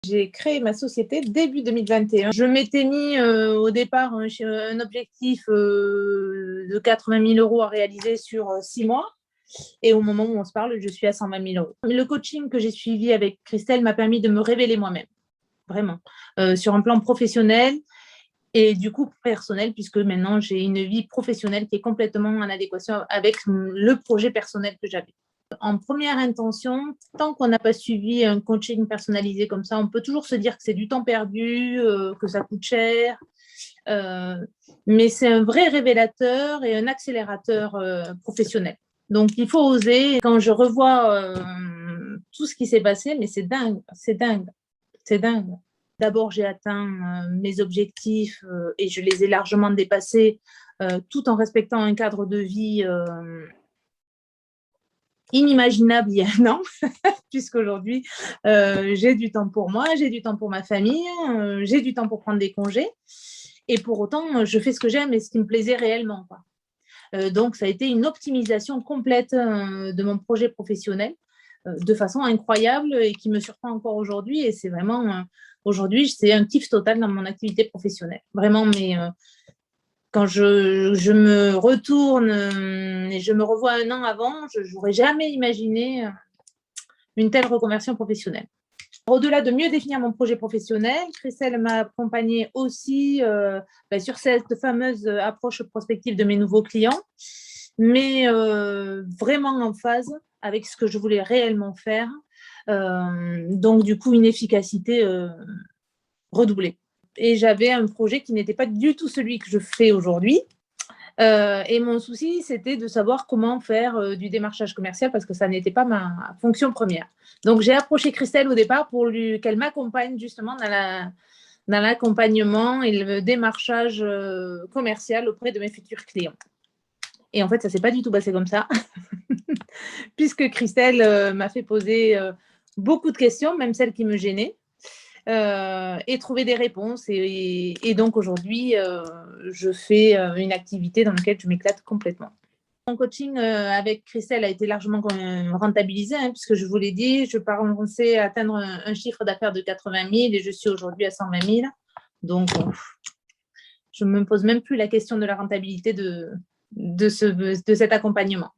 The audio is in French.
J'ai créé ma société début 2021. Je m'étais mis au départ un objectif de 80 000 € à réaliser sur 6 mois. Et au moment où on se parle, je suis à 120 000 €. Le coaching que j'ai suivi avec Christelle m'a permis de me révéler moi-même, vraiment, sur un plan professionnel et du coup personnel, puisque maintenant j'ai une vie professionnelle qui est complètement en adéquation avec le projet personnel que j'avais. En première intention, tant qu'on n'a pas suivi un coaching personnalisé comme ça, on peut toujours se dire que c'est du temps perdu, que ça coûte cher, mais c'est un vrai révélateur et un accélérateur professionnel. Donc, il faut oser. Quand je revois tout ce qui s'est passé, mais c'est dingue, c'est dingue, c'est dingue. D'abord, j'ai atteint mes objectifs et je les ai largement dépassés, tout en respectant un cadre de vie inimaginable il y a un an, puisqu'aujourd'hui, j'ai du temps pour moi, j'ai du temps pour ma famille, j'ai du temps pour prendre des congés. Et pour autant, je fais ce que j'aime et ce qui me plaisait réellement, quoi. Donc, ça a été une optimisation complète de mon projet professionnel de façon incroyable et qui me surprend encore aujourd'hui. Et c'est vraiment, aujourd'hui, c'est un kiff total dans mon activité professionnelle. Vraiment, mais quand je me retourne et je me revois un an avant, je n'aurais jamais imaginé une telle reconversion professionnelle. Au-delà de mieux définir mon projet professionnel, Christelle m'a accompagnée aussi sur cette fameuse approche prospective de mes nouveaux clients, mais vraiment en phase avec ce que je voulais réellement faire. Donc, du coup, une efficacité redoublée. Et j'avais un projet qui n'était pas du tout celui que je fais aujourd'hui. Et mon souci, c'était de savoir comment faire du démarchage commercial parce que ça n'était pas ma fonction première. Donc, j'ai approché Christelle au départ pour qu'elle m'accompagne justement dans l'accompagnement et le démarchage commercial auprès de mes futurs clients. Et en fait, ça ne s'est pas du tout passé comme ça, puisque Christelle m'a fait poser beaucoup de questions, même celles qui me gênaient. Et trouver des réponses. Et donc aujourd'hui, je fais une activité dans laquelle je m'éclate complètement. Mon coaching avec Christelle a été largement rentabilisé, puisque je vous l'ai dit, je pensais atteindre un chiffre d'affaires de 80 000 et je suis aujourd'hui à 120 000. Donc, je ne me pose même plus la question de la rentabilité de cet accompagnement.